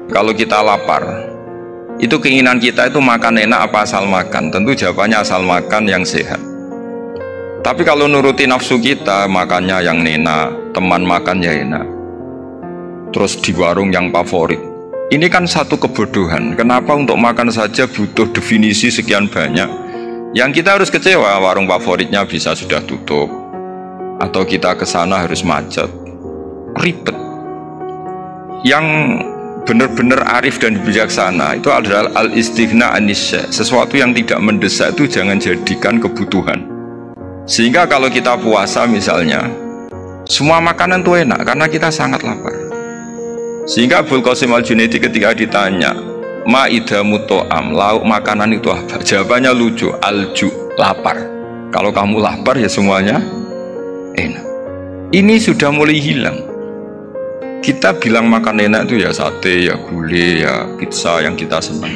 Kalau kita lapar, itu keinginan kita itu makan enak apa asal makan? Tentu jawabannya asal makan yang sehat. Tapi kalau nuruti nafsu kita, makannya yang enak, teman makan ya enak, terus di warung yang favorit. Ini kan satu kebodohan. Kenapa untuk makan saja butuh definisi sekian banyak? Yang kita harus kecewa, warung favoritnya bisa sudah tutup, atau kita ke sana harus macet, ribet. Yang benar-benar arif dan bijaksana itu adalah al-istighna anisya. Sesuatu yang tidak mendesak itu jangan jadikan kebutuhan. Sehingga kalau kita puasa misalnya, semua makanan itu enak karena kita sangat lapar. Sehingga Abul Qasim Al-Junaidi ketika ditanya, ma'idamu to'am, lauk makanan itu apa? Jawabannya lucu, alju, lapar. Kalau kamu lapar ya semuanya enak. Ini sudah mulai hilang. Kita bilang makan enak itu ya sate, ya gulai, ya pizza yang kita senang.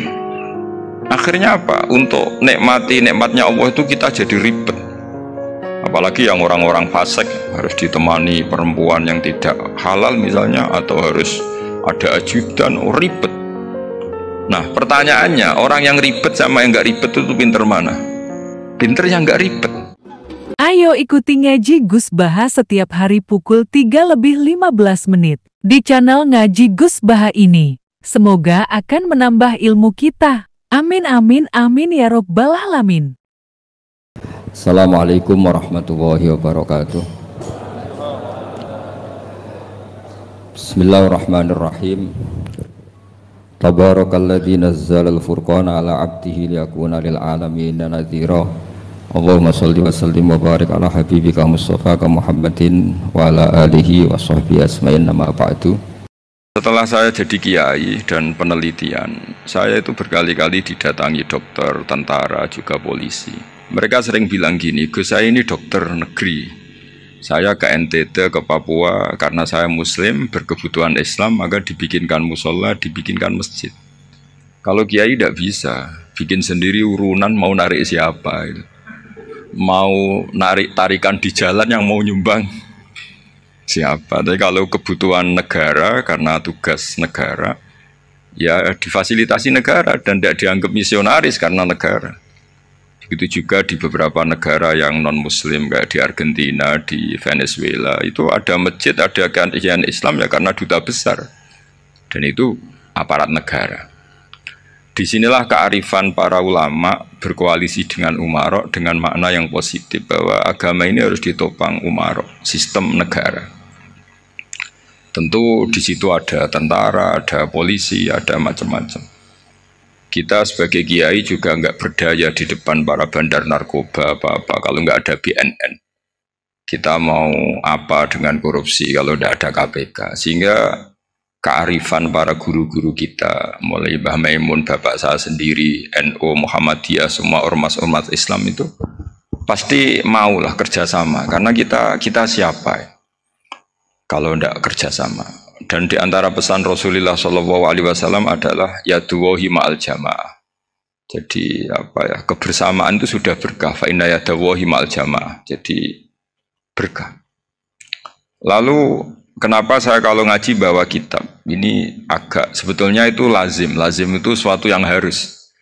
Akhirnya apa? Untuk nikmati nikmatnya Allah itu kita jadi ribet. Apalagi yang orang-orang fasik harus ditemani perempuan yang tidak halal misalnya, atau harus ada ajudan, ribet. Nah pertanyaannya, orang yang ribet sama yang nggak ribet itu pinter mana? Pinter yang nggak ribet. Ayo ikuti ngaji Gus Baha setiap hari pukul 3:15 di channel Ngaji Gus Baha ini. Semoga akan menambah ilmu kita. Amin amin amin ya robbal alamin. Assalamualaikum warahmatullahi wabarakatuh. Bismillahirrahmanirrahim. Tabarakalladzi nazzalal furqana ala 'abdihi liyakuna lil alamin nadhira. Allahumma shalli wa sallim wa barik ala habibika Mustafa Muhammadin wa ala alihi wa sahbihi asma'in nama ba'du. Setelah saya jadi kiai dan penelitian, saya itu berkali-kali didatangi dokter, tentara, juga polisi. Mereka sering bilang gini, Gus saya ini dokter negeri, saya ke NTT, ke Papua, karena saya muslim, berkebutuhan Islam, maka dibikinkan musola, dibikinkan masjid. Kalau kiai tidak bisa, bikin sendiri urunan, mau narik siapa, mau narik tarikan di jalan yang mau nyumbang siapa. Tapi kalau kebutuhan negara, karena tugas negara, ya difasilitasi negara dan tidak dianggap misionaris karena negara. Begitu juga di beberapa negara yang non-muslim kayak di Argentina, di Venezuela, itu ada masjid, ada kajian Islam ya karena duta besar. Dan itu aparat negara. Disinilah kearifan para ulama berkoalisi dengan umarok dengan makna yang positif bahwa agama ini harus ditopang umarok, sistem negara. Tentu di situ ada tentara, ada polisi, ada macam-macam. Kita sebagai kiai juga nggak berdaya di depan para bandar narkoba apa-apa kalau nggak ada BNN. Kita mau apa dengan korupsi kalau tidak ada KPK. Sehingga kearifan para guru-guru kita, mulai Mbah Maimun, bapak saya sendiri, NU, Muhammadiyah, semua ormas-ormas Islam itu pasti maulah kerjasama. Karena kita siapa ya? Kalau tidak kerjasama. Dan di antara pesan Rasulullah SAW adalah yaduwahi ma'al jamaah. Jadi apa ya, kebersamaan itu sudah berkah. Fa inna yadawahi ma'al jamaah. Jadi berkah. Lalu kenapa saya kalau ngaji bawa kitab? Ini agak sebetulnya itu lazim. Lazim itu suatu yang harus.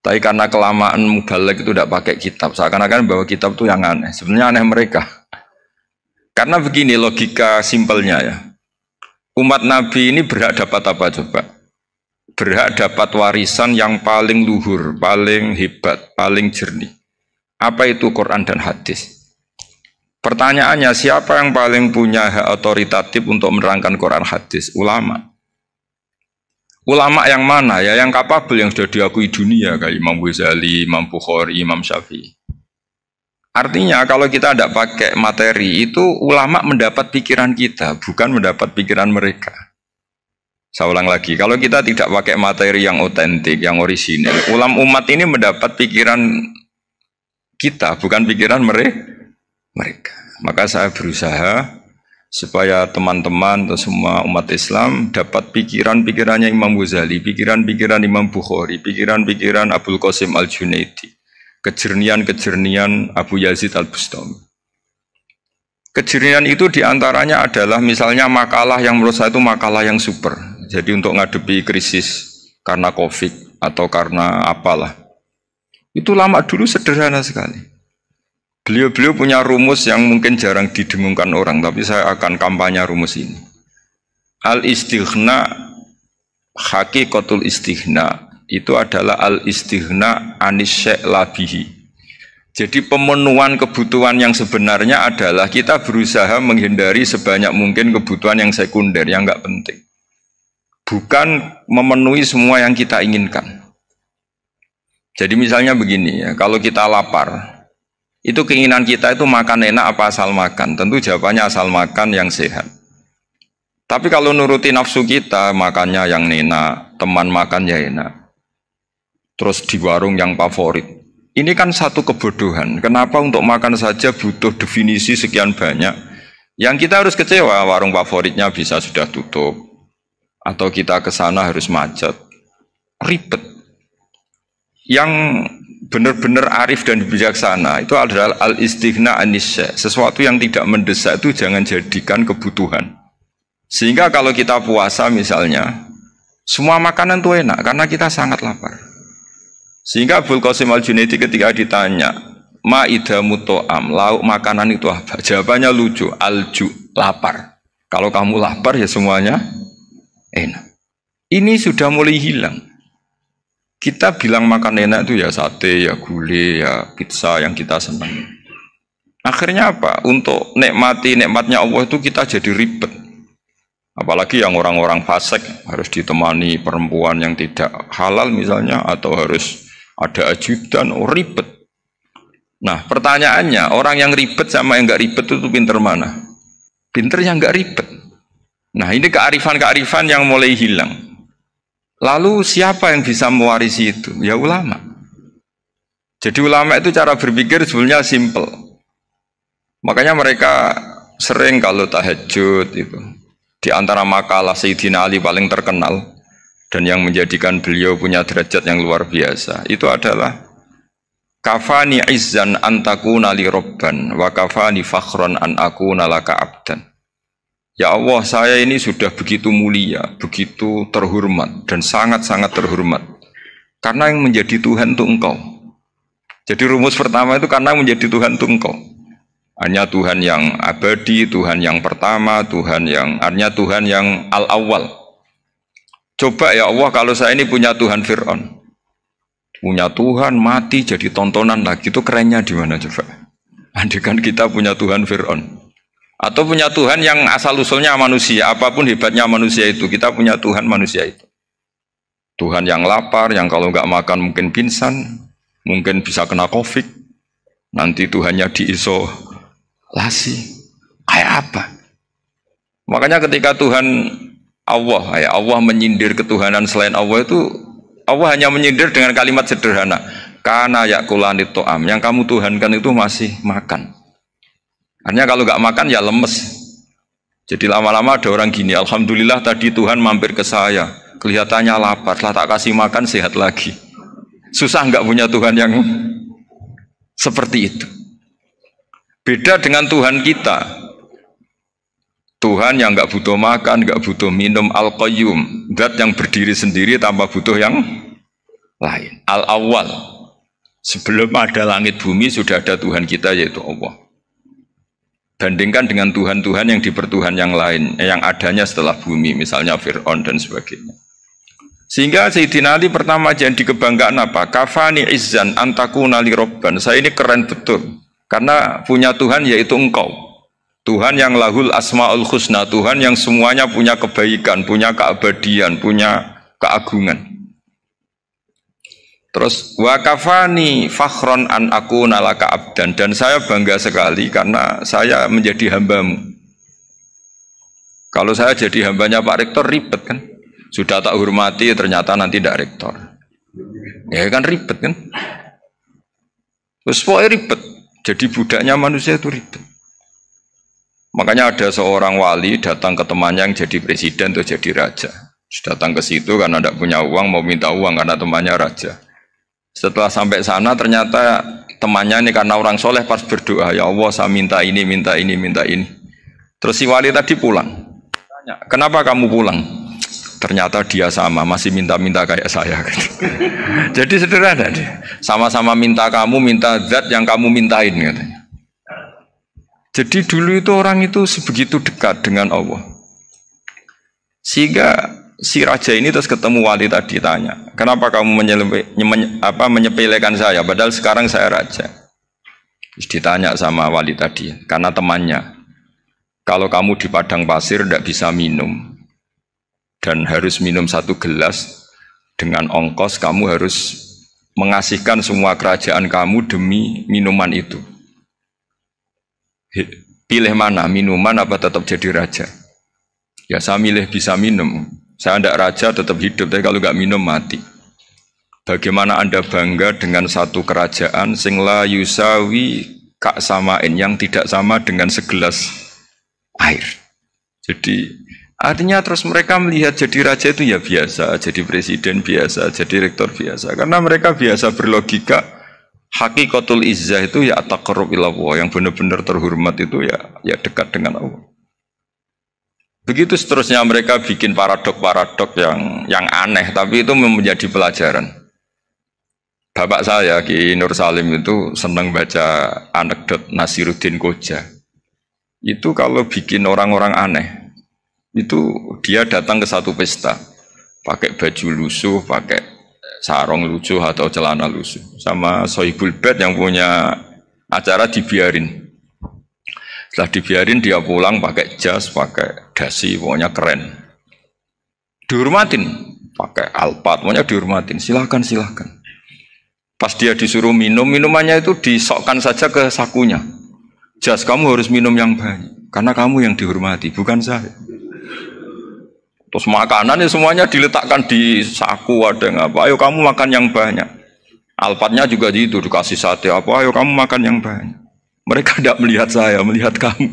Tapi karena kelamaan mubalek itu tidak pakai kitab. Seakan-akan bawa kitab itu yang aneh. Sebenarnya aneh mereka. Karena begini logika simpelnya ya. Umat Nabi ini berhak dapat apa coba? Berhak dapat warisan yang paling luhur, paling hebat, paling jernih. Apa itu Quran dan hadis? Pertanyaannya, siapa yang paling punya hak otoritatif untuk menerangkan Quran hadis? Ulama. Ulama yang mana ya? Yang kapabel, yang sudah diakui dunia kayak Imam Ghazali, Imam Bukhari, Imam Syafi'i. Artinya kalau kita tidak pakai materi itu ulama mendapat pikiran kita, bukan mendapat pikiran mereka. Saya ulang lagi, kalau kita tidak pakai materi yang otentik, yang orisinil, umat ini mendapat pikiran kita, bukan pikiran mereka. Maka saya berusaha supaya teman-teman atau semua umat Islam dapat pikiran-pikirannya Imam Ghazali, pikiran-pikiran Imam Bukhari, pikiran-pikiran Abul Qasim Al-Junaidi, kejernian-kejernian Abu Yazid Al-Bustami. Kejernian itu diantaranya adalah misalnya makalah yang menurut saya itu makalah yang super. Jadi untuk ngadepi krisis karena COVID atau karena apalah, itu ulama dulu sederhana sekali. Beliau-beliau punya rumus yang mungkin jarang didengungkan orang, tapi saya akan kampanye rumus ini. Al-istighna, hakikatul istighna, itu adalah al-istighna anis syai' labihi. Jadi pemenuhan kebutuhan yang sebenarnya adalah kita berusaha menghindari sebanyak mungkin kebutuhan yang sekunder, yang enggak penting. Bukan memenuhi semua yang kita inginkan. Jadi misalnya begini ya, kalau kita lapar, itu keinginan kita itu makan enak apa asal makan? Tentu jawabannya asal makan yang sehat. Tapi kalau nuruti nafsu kita, makannya yang enak, teman makan ya enak. Terus di warung yang favorit. Ini kan satu kebodohan. Kenapa untuk makan saja butuh definisi sekian banyak? Yang kita harus kecewa, warung favoritnya bisa sudah tutup. Atau kita ke sana harus macet. Ribet. Yang benar-benar arif dan bijaksana itu adalah al-istighna anisya. Sesuatu yang tidak mendesak itu jangan jadikan kebutuhan. Sehingga kalau kita puasa misalnya, semua makanan itu enak karena kita sangat lapar. Sehingga Abul Qasim Al-Junaidi ketika ditanya, ma'idamu to'am, lauk makanan itu apa? Jawabannya lucu, alju, lapar. Kalau kamu lapar ya semuanya enak. Ini sudah mulai hilang. Kita bilang makan enak itu ya sate, ya gulai, ya pizza yang kita senang. Akhirnya apa? Untuk nikmati nikmatnya Allah itu kita jadi ribet. Apalagi yang orang-orang fasik harus ditemani perempuan yang tidak halal misalnya, atau harus ada ajudan, ribet. Nah pertanyaannya, orang yang ribet sama yang enggak ribet itu pinter mana? Pinter yang enggak ribet. Nah ini kearifan-kearifan yang mulai hilang. Lalu siapa yang bisa mewarisi itu? Ya ulama. Jadi ulama itu cara berpikir sebenarnya simple. Makanya mereka sering kalau tahajud itu, di antara makalah Sayyidina Ali paling terkenal dan yang menjadikan beliau punya derajat yang luar biasa, itu adalah kafani izzan antakuna li robban wa kafani fakhran an akuna laka abdan. Ya Allah, saya ini sudah begitu mulia, begitu terhormat dan sangat-sangat terhormat karena yang menjadi Tuhan itu Engkau. Jadi rumus pertama itu karena menjadi Tuhan itu Engkau. Hanya Tuhan yang abadi, Tuhan yang pertama, Tuhan yang al-awwal. Coba ya Allah, kalau saya ini punya Tuhan Fir'aun, punya Tuhan mati jadi tontonan lagi, itu kerennya di mana coba? Andaikan kita punya Tuhan Fir'aun, atau punya Tuhan yang asal usulnya manusia, apapun hebatnya manusia itu, kita punya Tuhan manusia itu. Tuhan yang lapar, yang kalau nggak makan mungkin pingsan, mungkin bisa kena COVID, nanti Tuhannya diisolasi, kayak apa? Makanya ketika Tuhan Allah menyindir ketuhanan selain Allah itu, Allah hanya menyindir dengan kalimat sederhana, karena yakulanit to'am, yang kamu tuhankan itu masih makan. Artinya kalau nggak makan ya lemes. Jadi lama-lama ada orang gini, alhamdulillah tadi Tuhan mampir ke saya, kelihatannya lapar, setelah tak kasih makan sehat lagi. Susah nggak punya Tuhan yang seperti itu. Beda dengan Tuhan kita. Tuhan yang nggak butuh makan, nggak butuh minum, al-qayyum, zat yang berdiri sendiri tanpa butuh yang lain. Al-awwal, sebelum ada langit bumi sudah ada Tuhan kita yaitu Allah. Bandingkan dengan Tuhan-Tuhan yang dipertuhan yang lain, yang adanya setelah bumi, misalnya Fir'aun dan sebagainya. Sehingga Sayyidina Ali pertama jadi kebanggaan apa? Kafani izzan antakuna li robban. Saya ini keren betul, karena punya Tuhan yaitu Engkau. Tuhan yang lahul asma'ul husna, Tuhan yang semuanya punya kebaikan, punya keabadian, punya keagungan. Terus wa kafani fakhron an akuna laka abdan, dan saya bangga sekali karena saya menjadi hambamu. Kalau saya jadi hambanya Pak Rektor ribet kan? Sudah tak hormati ternyata nanti tidak rektor. Ya kan ribet kan? Terus pokoknya ribet. Jadi budaknya manusia itu ribet. Makanya ada seorang wali datang ke temannya yang jadi presiden atau jadi raja. Datang ke situ karena tidak punya uang, mau minta uang karena temannya raja. Setelah sampai sana ternyata temannya ini karena orang soleh pas berdoa, ya Allah saya minta ini, minta ini, minta ini. Terus si wali tadi pulang. Tanya, kenapa kamu pulang? ternyata dia sama, masih minta-minta kayak saya. Jadi sederhana deh. Sama-sama minta kamu, minta zat yang kamu mintain katanya. Jadi dulu itu orang itu sebegitu dekat dengan Allah. Sehingga si raja ini terus ketemu wali tadi tanya, kenapa kamu menyepelekan saya, padahal sekarang saya raja. Terus ditanya sama wali tadi, karena temannya, kalau kamu di padang pasir tidak bisa minum, dan harus minum 1 gelas, dengan ongkos kamu harus mengasihkan semua kerajaan kamu demi minuman itu. Pilih mana, minuman apa tetap jadi raja? Ya saya milih bisa minum. Saya tidak raja tetap hidup, tapi kalau nggak minum mati. Bagaimana Anda bangga dengan satu kerajaan sing la yusawi kak samain, yang tidak sama dengan segelas air. Jadi artinya terus mereka melihat jadi raja itu ya biasa, jadi presiden biasa, jadi rektor biasa. Karena mereka biasa berlogika, hakikatul izzah itu ya taqarrub ila Allah, yang benar-benar terhormat itu ya dekat dengan Allah. Begitu seterusnya mereka bikin paradok-paradok yang aneh, tapi itu menjadi pelajaran. Bapak saya Ki Nur Salim itu senang baca anekdot Nasiruddin Koja. Itu kalau bikin orang-orang aneh, itu dia datang ke satu pesta, pakai baju lusuh, pakai sarung lusuh atau celana lusuh, sama Sohibul Bed yang punya acara dibiarin. Setelah dibiarin dia pulang pakai jas, pakai dasi, pokoknya keren. Dihormatin, pakai alpat, pokoknya dihormatin. Silahkan. Pas dia disuruh minum, minumannya itu disokkan saja ke sakunya. Jas, kamu harus minum yang banyak, karena kamu yang dihormati, bukan saya. Terus makanan ya semuanya diletakkan di saku, ada yang apa, ayo kamu makan yang banyak. Alpatnya juga gitu, dikasih sate apa, ayo kamu makan yang banyak. Mereka tidak melihat saya, melihat kamu.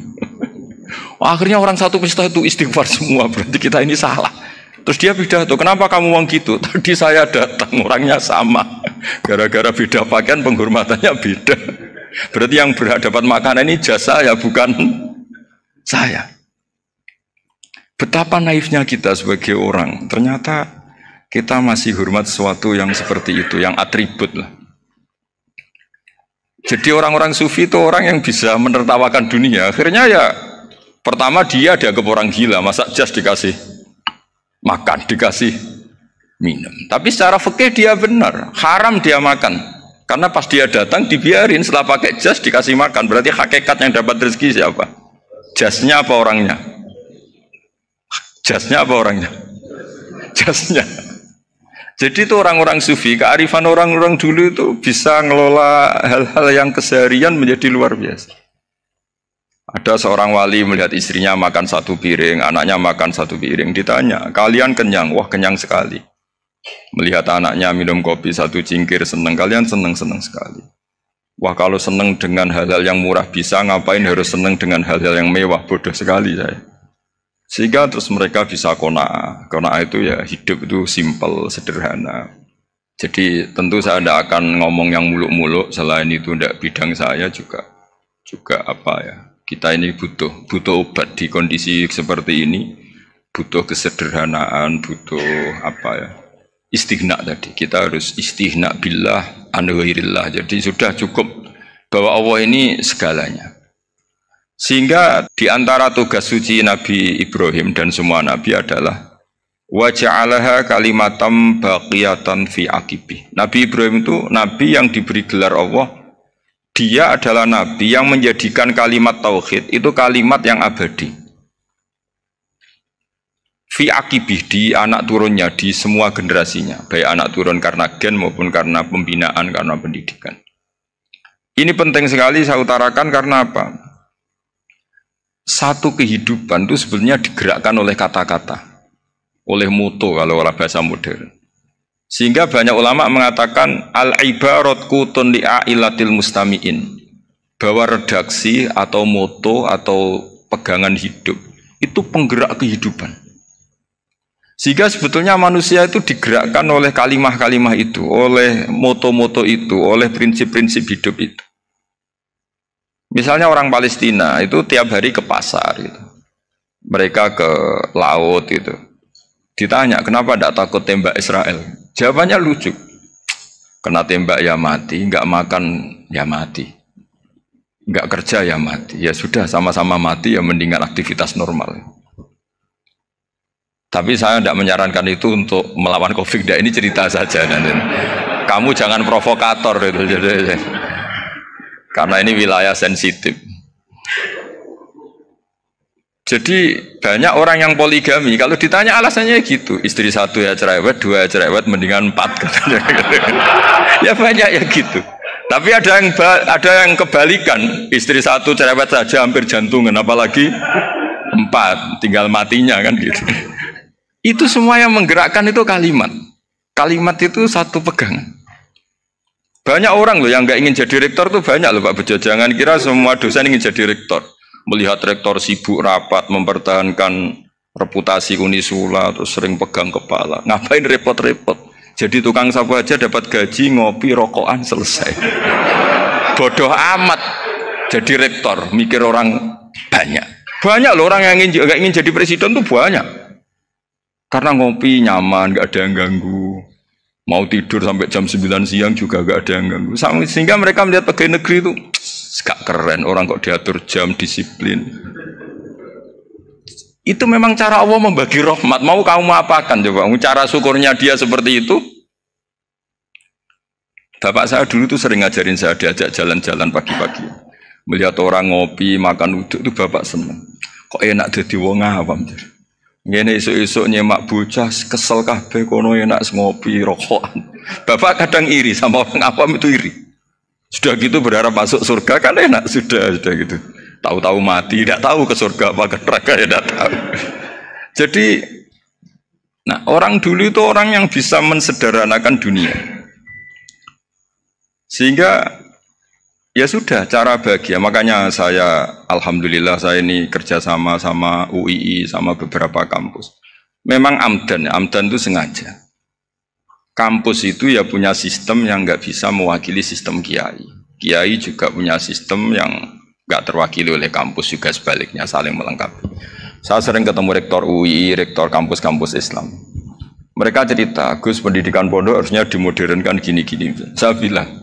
Akhirnya orang satu pesta itu istighfar semua, berarti kita ini salah. Terus dia pidato, kenapa kamu ngomong gitu? Tadi saya datang, orangnya sama. Gara-gara beda pakaian, penghormatannya beda. Berarti yang berhak dapat makanan ini jasa ya, bukan saya. Betapa naifnya kita sebagai orang. Ternyata kita masih hormat sesuatu yang seperti itu, yang atribut lah. Jadi orang-orang sufi itu orang yang bisa menertawakan dunia. Akhirnya ya, pertama dia dianggap orang gila, masa jas dikasih makan, dikasih minum. Tapi secara fikih dia benar, haram dia makan. Karena pas dia datang dibiarin, setelah pakai jas dikasih makan. Berarti hakikat yang dapat rezeki siapa? Jasnya apa orangnya? Jasnya apa orangnya? Jasnya. Jadi itu orang-orang sufi, kearifan orang-orang dulu itu bisa ngelola hal-hal yang keseharian menjadi luar biasa. Ada seorang wali melihat istrinya makan 1 piring, anaknya makan 1 piring. Ditanya, kalian kenyang? Wah, kenyang sekali. Melihat anaknya minum kopi 1 cingkir, senang. Kalian senang sekali. Wah, kalau senang dengan hal-hal yang murah bisa, ngapain harus senang dengan hal-hal yang mewah? Bodoh sekali saya. Sehingga terus mereka bisa qanaah. Qanaah itu ya hidup itu simpel, sederhana. Jadi tentu saya tidak akan ngomong yang muluk-muluk, selain itu tidak bidang saya juga apa ya. Kita ini butuh obat di kondisi seperti ini, butuh kesederhanaan, butuh apa ya, istighna tadi. Kita harus istighna billah an ghairillah. Jadi sudah cukup bahwa Allah ini segalanya. Sehingga di antara tugas suci Nabi Ibrahim dan semua Nabi adalah wa ja'alaha kalimatam baqiyatan fi aqibi. Nabi Ibrahim itu Nabi yang diberi gelar Allah. Dia adalah Nabi yang menjadikan kalimat tauhid itu kalimat yang abadi. Fi aqibih, di anak turunnya, di semua generasinya, baik anak turun karena gen maupun karena pembinaan, karena pendidikan. Ini penting sekali saya utarakan karena apa? Satu kehidupan itu sebenarnya digerakkan oleh kata-kata, oleh moto kalau oleh bahasa modern. Sehingga banyak ulama mengatakan al-ibarat kutun li'ailatil mustami'in, bahwa redaksi atau moto atau pegangan hidup itu penggerak kehidupan. Sehingga sebetulnya manusia itu digerakkan oleh kalimah-kalimah itu, oleh moto-moto itu, oleh prinsip-prinsip hidup itu. Misalnya orang Palestina itu tiap hari ke pasar gitu. Mereka ke laut gitu. Ditanya, kenapa tidak takut tembak Israel? Jawabannya lucu. Kena tembak ya mati, nggak makan ya mati, nggak kerja ya mati. Ya sudah, sama-sama mati ya mendingan aktivitas normal. Tapi saya tidak menyarankan itu untuk melawan COVID. Ini cerita saja. Kamu jangan provokator itu. Karena ini wilayah sensitif. Jadi banyak orang yang poligami. Kalau ditanya alasannya gitu, istri satu ya cerewet, dua ya cerewet, mendingan 4. Ya banyak ya gitu. Tapi ada yang kebalikan, istri satu cerewet saja hampir jantungan, apalagi 4, tinggal matinya kan gitu. Itu semua yang menggerakkan itu kalimat. Kalimat itu satu pegangan. Banyak orang loh yang nggak ingin jadi rektor tuh banyak loh Pak Bejo. Jangan kira semua dosen ingin jadi rektor. Melihat rektor sibuk rapat, mempertahankan reputasi Unisula, terus sering pegang kepala. Ngapain repot-repot? Jadi tukang sapu aja dapat gaji, ngopi, rokokan, selesai. Bodoh amat jadi rektor, mikir orang banyak. Banyak loh orang yang nggak ingin jadi presiden tuh banyak. Karena ngopi nyaman, nggak ada yang ganggu. Mau tidur sampai jam 9 siang juga nggak ada yang ganggu. Sehingga mereka melihat pegawai negeri itu gak keren, orang kok diatur jam, disiplin. Itu memang cara Allah membagi rahmat. Mau kamu apakan coba? Cara syukurnya dia seperti itu. Bapak saya dulu tuh sering ngajarin saya, diajak jalan-jalan pagi-pagi. Melihat orang ngopi, makan uduk itu bapak seneng. Kok enak jadi wong awam. Ngene esuk-esuk nyemak bocah kesel kabeh kono enak ngopi rokokan. Bapak kadang iri sama orang awam itu iri. Sudah gitu berharap masuk surga kan enak, sudah gitu. Tahu-tahu mati, tidak tahu ke surga apa ke neraka ya tidak tahu. Jadi, nah orang dulu itu orang yang bisa mensederhanakan dunia. Sehingga ya sudah cara bahagia. Makanya saya alhamdulillah saya ini kerjasama sama UII sama beberapa kampus. Memang amdan itu sengaja. Kampus itu ya punya sistem yang nggak bisa mewakili sistem kiai. Kiai juga punya sistem yang nggak terwakili oleh kampus, juga sebaliknya saling melengkapi. Saya sering ketemu rektor UI, rektor kampus-kampus Islam. Mereka cerita, Gus pendidikan pondok harusnya dimodernkan gini-gini. Saya bilang,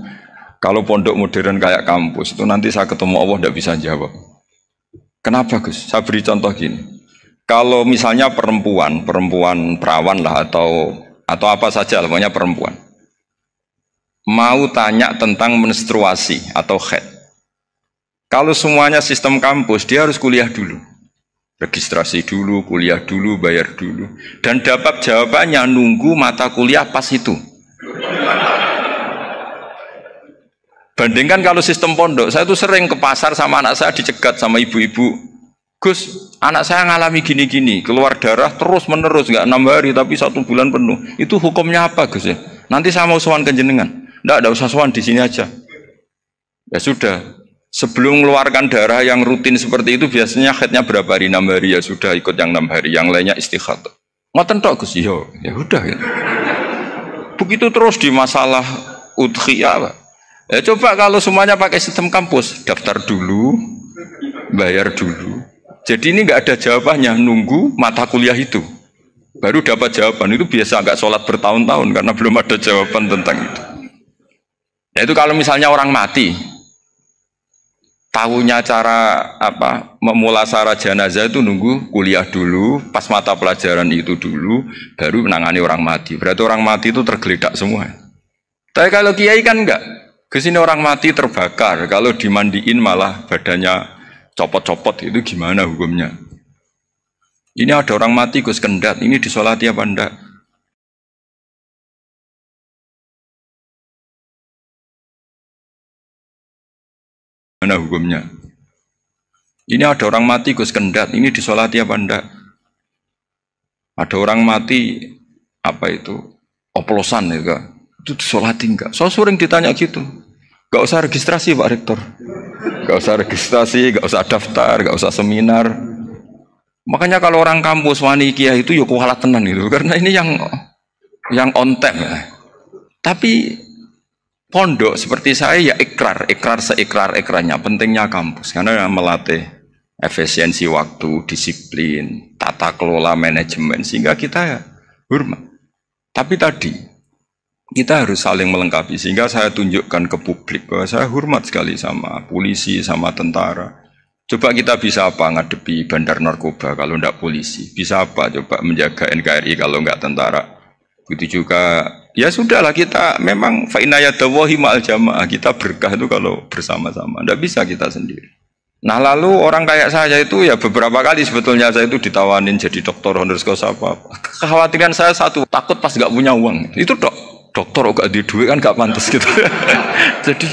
kalau pondok modern kayak kampus itu nanti saya ketemu Allah tidak bisa jawab. Kenapa Gus? Saya beri contoh gini. Kalau misalnya perempuan perawan lah atau apa saja, pokoknya perempuan mau tanya tentang menstruasi atau haid, kalau semuanya sistem kampus dia harus kuliah dulu, registrasi dulu, kuliah dulu, bayar dulu, dan dapat jawabannya nunggu mata kuliah pas itu. Bandingkan kalau sistem pondok, saya tuh sering ke pasar sama anak saya dicegat sama ibu-ibu, Gus, anak saya ngalami gini-gini, keluar darah terus menerus, nggak 6 hari tapi 1 bulan penuh. Itu hukumnya apa Gus ya? Nanti saya mau sowan ke jenengan. Nggak usah sowan, di sini aja. Ya sudah, sebelum mengeluarkan darah yang rutin seperti itu biasanya haidnya berapa hari? 6 hari ya sudah ikut yang 6 hari, yang lainnya istighatsah. Ngoten tok Gus, ya udah ya. Begitu terus di masalah udhiyah. Ya coba kalau semuanya pakai sistem kampus, daftar dulu, bayar dulu. Jadi ini nggak ada jawabannya, nunggu mata kuliah itu baru dapat jawaban. Itu biasa nggak sholat bertahun-tahun karena belum ada jawaban tentang itu. Nah itu kalau misalnya orang mati, tahunya cara apa memulasara jenazah itu nunggu kuliah dulu, pas mata pelajaran itu dulu, baru menangani orang mati. Berarti orang mati itu tergeledak semua. Tapi kalau kiai kan enggak, kesini orang mati terbakar, kalau dimandiin malah badannya copot-copot, itu gimana hukumnya? Ini ada orang mati Gus Kendat, ini disolati apa enggak? Gimana hukumnya? Ini ada orang mati Gus Kendat, ini disolati apa enggak? Ada orang mati apa itu? Oplosan ya, itu disolati enggak? So sering ditanya gitu. Gak usah registrasi Pak Rektor, gak usah registrasi, gak usah daftar, gak usah seminar. Makanya kalau orang kampus wani kiai itu ya kualat tenan itu, karena ini yang on time ya. Tapi pondok seperti saya ya ikrar seikrar-ikrarnya pentingnya kampus, karena melatih efisiensi waktu, disiplin, tata kelola manajemen, sehingga kita ya hormat. Tapi tadi kita harus saling melengkapi sehingga saya tunjukkan ke publik bahwa saya hormat sekali sama polisi, sama tentara. Coba kita bisa apa ngadepi bandar narkoba kalau tidak polisi? Bisa apa coba menjaga NKRI kalau enggak tentara? Begitu juga, ya sudahlah kita memang fa'inayadawahi ma'al jamaah, kita berkah itu kalau bersama-sama, tidak bisa kita sendiri. Nah lalu orang kayak saya itu ya beberapa kali sebetulnya saya itu ditawanin jadi dokter honoris causa apa. Kekhawatiran saya satu, takut pas nggak punya uang. Itu dokter gak di duit kan gak pantas gitu. Jadi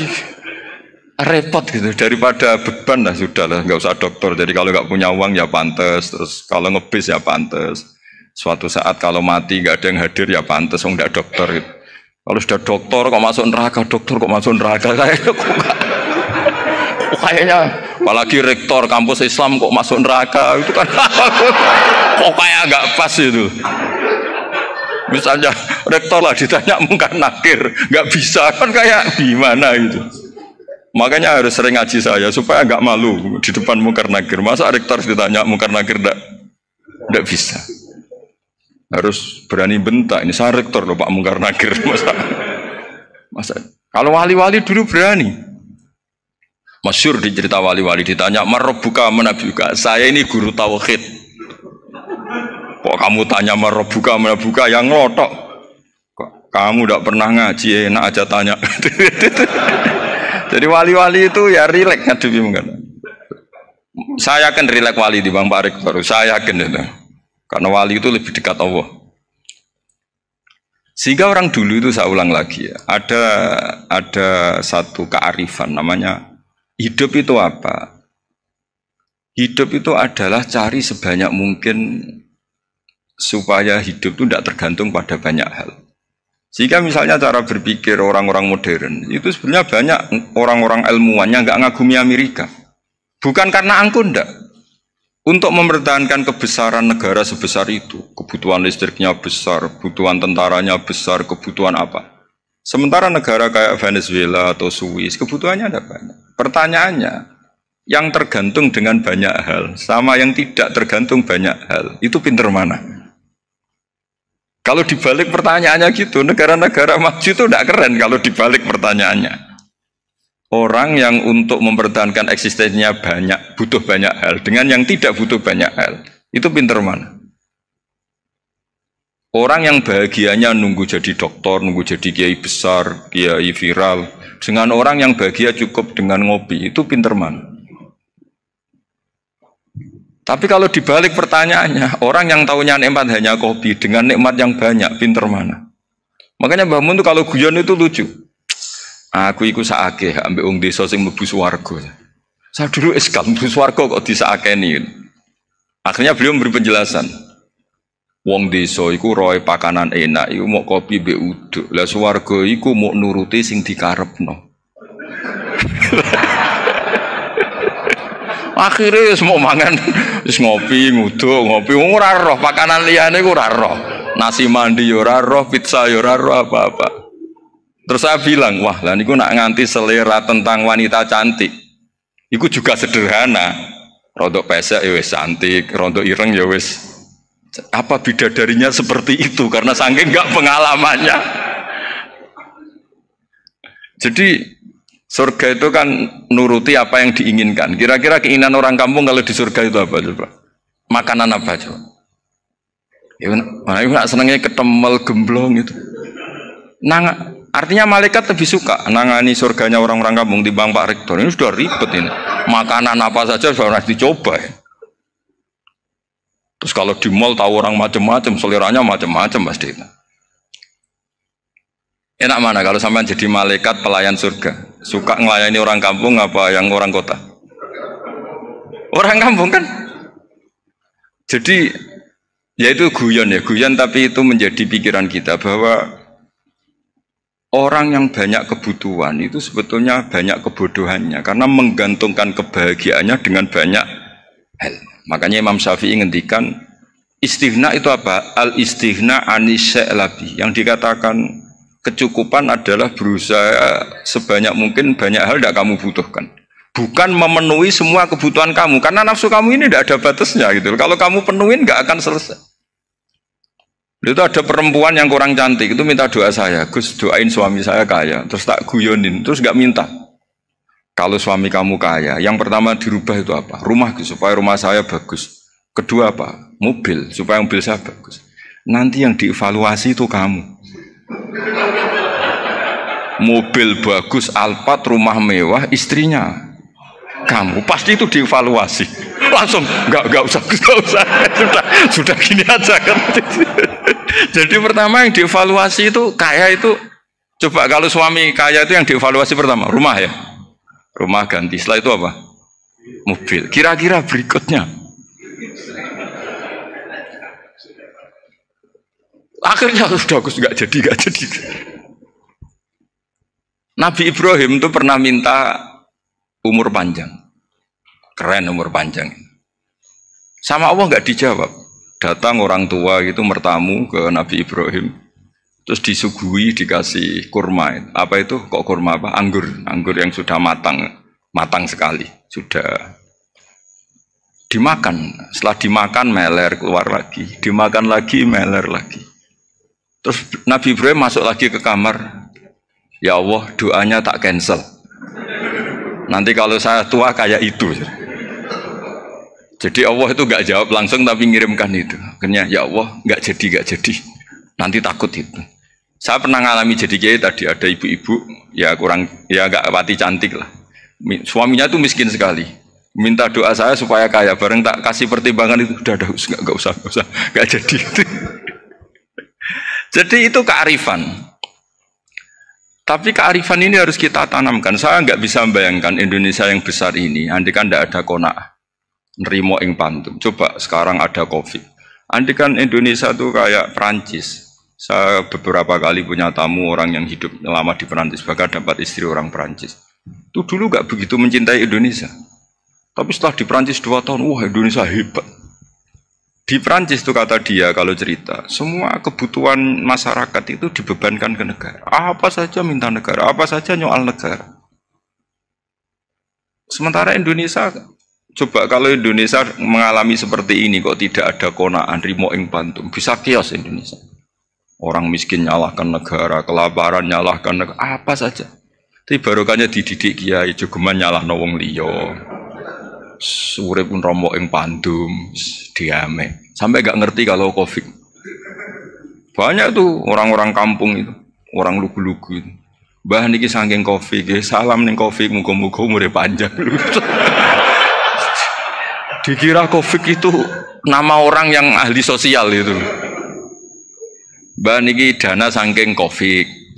repot gitu, daripada beban lah sudah lah, nggak usah dokter. Jadi kalau nggak punya uang ya pantas, terus kalau ngebis ya pantas. Suatu saat kalau mati nggak ada yang hadir ya pantas, nggak dokter gitu. Kalau sudah dokter kok masuk neraka, dokter kok masuk neraka, kayaknya apalagi rektor kampus Islam kok masuk neraka itu kan kok kayak nggak pas itu. Misalnya rektor lah ditanya mungkar nakir, nggak bisa kan kayak gimana gitu. Makanya harus sering ngaji saya supaya nggak malu di depan mungkar nakir. Masa rektor ditanya mungkar nakir nggak bisa. Harus berani bentak. Ini saya rektor loh Pak mungkar nakir. Masa kalau wali-wali dulu berani. Masyhur di cerita wali-wali ditanya marabbuka manabuka. Saya ini guru tauhid. Kok kamu tanya marabbuka manabuka yang ngelotok? Kok kamu tidak pernah ngaji enak aja tanya. Jadi wali-wali itu ya rileks ngadepi mungkin. Saya akan rileks wali di Bang Pak Rektor. Saya yakin itu. Karena wali itu lebih dekat Allah. Sehingga orang dulu itu saya ulang lagi ya, ada satu kearifan namanya hidup itu apa? Hidup itu adalah cari sebanyak mungkin supaya hidup itu tidak tergantung pada banyak hal. Sehingga misalnya cara berpikir orang-orang modern itu sebenarnya banyak orang-orang ilmuwan yang nggak ngagumi Amerika. Bukan karena angkuh ndak. Untuk mempertahankan kebesaran negara sebesar itu, kebutuhan listriknya besar, kebutuhan tentaranya besar, kebutuhan apa? Sementara negara kayak Venezuela atau Swiss, kebutuhannya ada banyak. Pertanyaannya, yang tergantung dengan banyak hal, sama yang tidak tergantung banyak hal, itu pinter mana? Kalau dibalik pertanyaannya gitu, negara-negara maju itu tidak keren kalau dibalik pertanyaannya. Orang yang untuk mempertahankan eksistensinya banyak, butuh banyak hal, dengan yang tidak butuh banyak hal, itu pinter mana? Orang yang bahagianya nunggu jadi dokter, nunggu jadi kiai besar, kiai viral, dengan orang yang bahagia cukup dengan ngopi, itu pinter mana? Tapi kalau dibalik pertanyaannya, orang yang tahunya nikmat hanya kopi, dengan nikmat yang banyak, pinter mana? Makanya Mbah Mun itu kalau guyon itu lucu. Aku iku sakake ambek wong desa sing mlebu swarga. Saya dulu eskal mlebu swarga kok disakeni. Akhirnya beliau memberi penjelasan. Wong desa iku roe pakanan enak, iku mau kopi mbek uduk. Lah swarga iku mau nuruti sing dikarepno. Akhirnya wis mau mangan, wis ngopi, nguduk, ngopi ora roh pakanan liyane iku ora roh. Nasi mandi yo ora roh, pizza yo ora roh apa-apa. Terus saya bilang, wah lah niku nak nganti selera tentang wanita cantik. Iku juga sederhana. Rodok pesek ya wis cantik, rodok ireng ya wis. Apa bidadarinya seperti itu karena saking enggak pengalamannya. Jadi surga itu kan nuruti apa yang diinginkan. Kira-kira keinginan orang kampung kalau di surga itu apa coba? Makanan apa coba? Ya nak senengnya ketemel gemblong itu. Artinya malaikat lebih suka nangani surganya orang-orang kampung di Bang Pak Rektor. Ini sudah ribet ini. Makanan apa saja sudah harus dicoba ya. Terus kalau di mall tahu orang macam-macam, seleranya macam-macam pasti. Enak mana kalau sampai jadi malaikat pelayan surga? Suka ngelayani orang kampung apa yang orang kota? Orang kampung kan? Jadi ya itu guyon ya, guyon tapi itu menjadi pikiran kita bahwa orang yang banyak kebutuhan itu sebetulnya banyak kebodohannya karena menggantungkan kebahagiaannya dengan banyak hal. Makanya Imam Syafi'i ngendikan istighna itu apa? Al-istighna anisya'i. Yang dikatakan kecukupan adalah berusaha sebanyak mungkin banyak hal tidak kamu butuhkan. Bukan memenuhi semua kebutuhan kamu karena nafsu kamu ini tidak ada batasnya gitu. Kalau kamu penuhin nggak akan selesai. Itu ada perempuan yang kurang cantik itu minta doa saya, Gus doain suami saya kaya, terus tak guyonin, terus nggak minta. Kalau suami kamu kaya, yang pertama dirubah itu apa? Rumah Gus, supaya rumah saya bagus. Kedua apa? Mobil, supaya mobil saya bagus. Nanti yang dievaluasi itu kamu. Mobil bagus, Alphard, rumah mewah, istrinya kamu. Pasti itu dievaluasi. Langsung nggak usah sudah gini aja kan. Jadi pertama yang dievaluasi itu kaya itu, coba kalau suami kaya itu yang dievaluasi pertama rumah ya, rumah ganti. Setelah itu apa? Mobil. Kira-kira berikutnya akhirnya sudah nggak jadi. Nabi Ibrahim itu pernah minta umur panjang, keren umur panjang. Sama Allah nggak dijawab. Datang orang tua itu bertamu ke Nabi Ibrahim, terus disuguhi dikasih kurma. Apa itu? Kok kurma apa? Anggur yang sudah matang sekali, sudah dimakan. Setelah dimakan meler keluar lagi, dimakan lagi meler lagi. Terus Nabi Ibrahim masuk lagi ke kamar. Ya Allah, doanya tak cancel. Nanti kalau saya tua kayak itu. Jadi Allah itu nggak jawab langsung tapi ngirimkan itu. Akhirnya ya Allah nggak jadi. Nanti takut itu. Saya pernah ngalami jadi kiai tadi, ada ibu-ibu ya kurang ya nggak pati cantik lah. Suaminya tuh miskin sekali. Minta doa saya supaya kaya. Bareng tak kasih pertimbangan itu udah nggak usah nggak jadi. Jadi itu kearifan. Tapi kearifan ini harus kita tanamkan. Saya nggak bisa membayangkan Indonesia yang besar ini, andai kan tidak ada qanaah, nerimo ing pantum. Coba sekarang ada COVID. Andai kan Indonesia itu kayak Perancis. Saya beberapa kali punya tamu orang yang hidup lama di Perancis, bahkan dapat istri orang Perancis. Itu dulu nggak begitu mencintai Indonesia. Tapi setelah di Perancis 2 tahun, wah Indonesia hebat. Di Perancis itu kata dia kalau cerita, semua kebutuhan masyarakat itu dibebankan ke negara. Apa saja minta negara, apa saja nyoal negara. Sementara Indonesia, coba kalau Indonesia mengalami seperti ini, kok tidak ada qanaah rimo ing pantum, bisa kios Indonesia. Orang miskin nyalahkan negara, kelaparan nyalahkan negara, apa saja. Tapi barokahnya dididik kiai, jogeman nyalah wong liya. Urip pun romo ing pandum diame sampai gak ngerti kalau COVID. Banyak tuh orang-orang kampung itu, orang lugu-lugu itu. Mbah niki saking COVID, salam ning COVID, muga-muga umure panjang. Dikira COVID itu nama orang yang ahli sosial itu. Mbah niki dana saking COVID.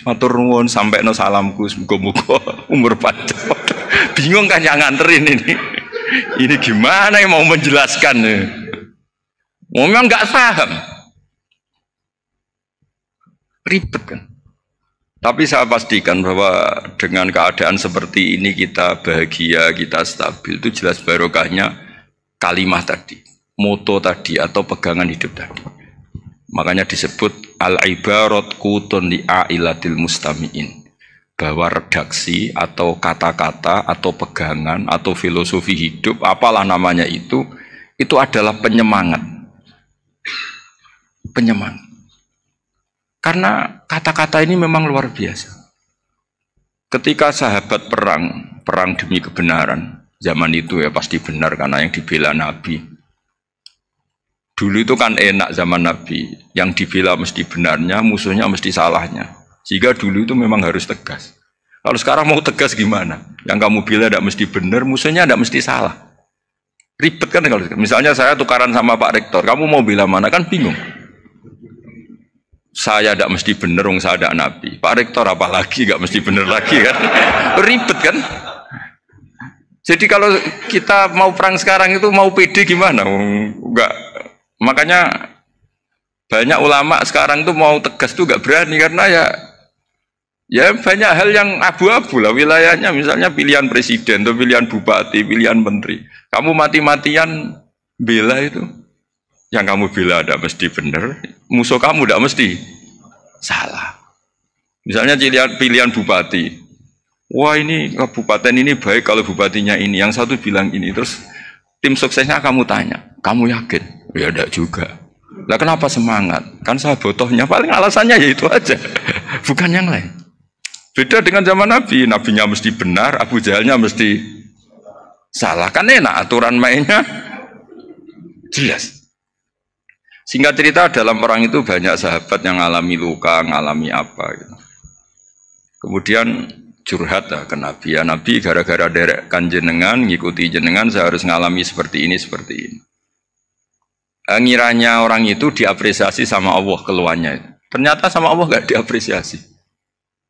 Matur nuwun sampai no salamku, muga-muga umur panjang. Bingung kan yang nganterin ini. Ini gimana yang mau menjelaskan? Memang nggak paham. Ribet kan. Tapi saya pastikan bahwa dengan keadaan seperti ini kita bahagia, kita stabil, itu jelas barokahnya kalimat tadi, moto tadi atau pegangan hidup tadi. Makanya disebut al-ibarat qutun li'ailatil mustami'in. Bahwa redaksi atau kata-kata atau pegangan atau filosofi hidup apalah namanya itu adalah penyemangat karena kata-kata ini memang luar biasa. Ketika sahabat perang demi kebenaran zaman itu ya pasti benar karena yang dibela Nabi. Dulu itu kan enak zaman Nabi, yang dibela mesti benarnya, musuhnya mesti salahnya. Sehingga dulu itu memang harus tegas. Kalau sekarang mau tegas gimana? Yang kamu bila tidak mesti benar, musuhnya tidak mesti salah. Ribet kan kalau misalnya saya tukaran sama Pak Rektor, kamu mau bila mana kan bingung. Saya tidak mesti benar, saya ada Nabi. Pak Rektor apalagi nggak mesti benar lagi kan? Ribet kan? Jadi kalau kita mau perang sekarang itu mau pede gimana? Enggak. Makanya banyak ulama sekarang tuh mau tegas tuh nggak berani karena ya banyak hal yang abu-abu lah wilayahnya, misalnya pilihan presiden atau pilihan bupati, pilihan menteri. Kamu mati-matian bela itu, yang kamu bela ada mesti benar, musuh kamu tidak mesti salah. Misalnya pilihan bupati, wah ini kabupaten ini baik kalau bupatinya ini, yang satu bilang ini, terus tim suksesnya kamu tanya, kamu yakin? Ya tidak juga. Lah kenapa semangat? Kan saya botohnya paling alasannya ya itu aja, bukan yang lain. Beda dengan zaman Nabi, nabinya mesti benar, Abu Jahalnya mesti salah. Kan enak aturan mainnya jelas. Singkat cerita dalam perang itu banyak sahabat yang ngalami luka, ngalami apa gitu. Kemudian curhat ke Nabi, ya Nabi gara-gara derekkan jenengan, ngikuti jenengan saya harus ngalami seperti ini, seperti ini. Ngiranya orang itu diapresiasi sama Allah keluarnya. Ternyata sama Allah gak diapresiasi.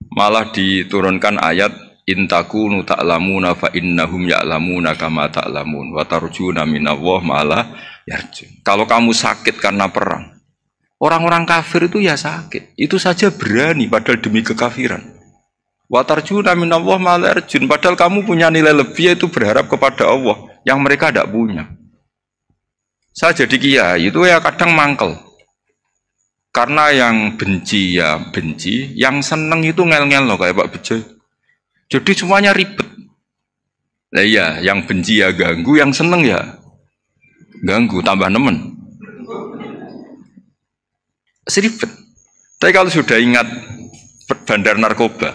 Malah diturunkan ayat intakunu ta'lamuna fa innahum ya'lamuna kama ta'lamun wa tarjuna minallah malah yarjun. Kalau kamu sakit karena perang, orang-orang kafir itu ya sakit. Itu saja berani padahal demi kekafiran. Wa tarjuna minallah malah yarjun. Padahal kamu punya nilai lebih yaitu berharap kepada Allah yang mereka tidak punya. Saya jadi kiai itu ya kadang mangkel. Karena yang benci ya benci, yang seneng itu ngel-ngel loh kayak Pak Bejo. Jadi semuanya ribet. Nah iya, yang benci ya ganggu, yang seneng ya ganggu, tambah nemen. Seribet. Tapi kalau sudah ingat bandar narkoba,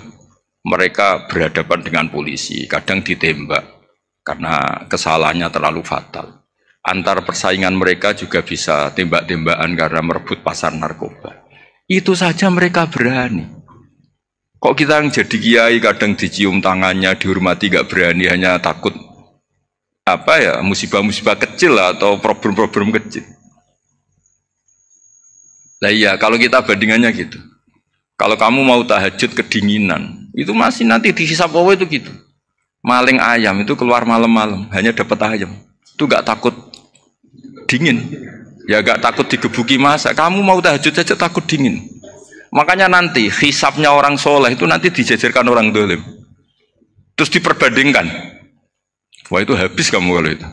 mereka berhadapan dengan polisi, kadang ditembak karena kesalahannya terlalu fatal. Antar persaingan mereka juga bisa tembak-tembakan karena merebut pasar narkoba. Itu saja mereka berani. Kok kita yang jadi kiai kadang dicium tangannya, dihormati gak berani, hanya takut apa ya, musibah-musibah kecil lah, atau problem-problem kecil. Lah iya, kalau kita bandingannya gitu. Kalau kamu mau tahajud kedinginan, itu masih nanti dihisab Allah itu gitu. Maling ayam itu keluar malam-malam, hanya dapat ayam. Itu gak takut dingin, ya gak takut digebuki masa. Kamu mau tahajud saja takut dingin. Makanya nanti hisabnya orang soleh itu nanti dijajarkan orang dolim, terus diperbandingkan. Wah itu habis kamu kalau itu.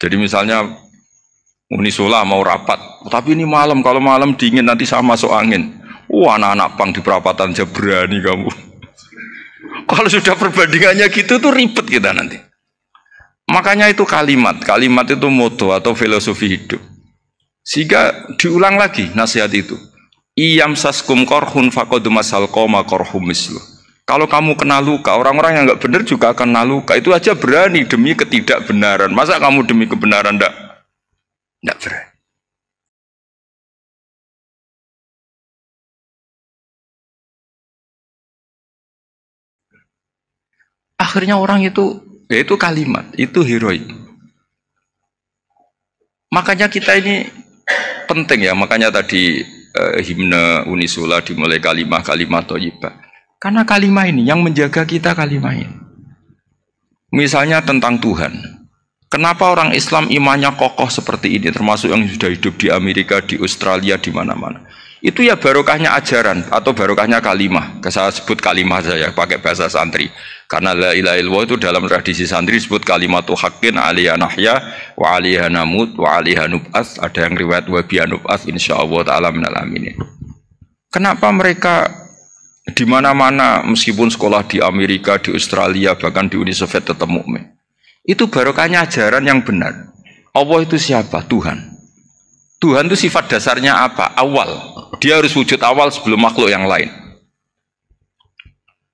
Jadi misalnya Unisola mau rapat, tapi ini malam, kalau malam dingin nanti saya masuk angin. Anak-anak pang di perapatan aja berani kamu. Kalau sudah perbandingannya gitu tuh ribet kita nanti. Makanya itu kalimat itu moto atau filosofi hidup. Sehingga diulang lagi nasihat itu. Iyam saskum korhun fakodu masal koma korhum mislu. Kalau kamu kena luka, orang-orang yang nggak benar juga akan kena luka. Itu aja berani demi ketidakbenaran. Masa kamu demi kebenaran nggak berani? Akhirnya orang itu, ya itu kalimat, itu heroik. Makanya kita ini penting ya, makanya tadi himne Unisula dimulai kalimah-kalimah thayyibah. Karena kalimah ini yang menjaga kita, kalimah ini. Misalnya tentang Tuhan. Kenapa orang Islam imannya kokoh seperti ini, termasuk yang sudah hidup di Amerika, di Australia, di mana-mana. Itu ya barokahnya ajaran atau barokahnya kalimah. Saya sebut kalimah saya pakai bahasa santri. Karena la ilaha illallah itu dalam tradisi santri disebut kalimatu haqqin alaiha nahya wa alaiha namut wa alaiha nub'ats. Ada yang riwayat wa biha nub'ats insyaallah taala minal aminin. Kenapa mereka di mana-mana meskipun sekolah di Amerika, di Australia, bahkan di Uni Soviet tetap mukmin? Itu barokahnya ajaran yang benar. Allah itu siapa? Tuhan. Tuhan itu sifat dasarnya apa? Awal. Dia harus wujud awal sebelum makhluk yang lain.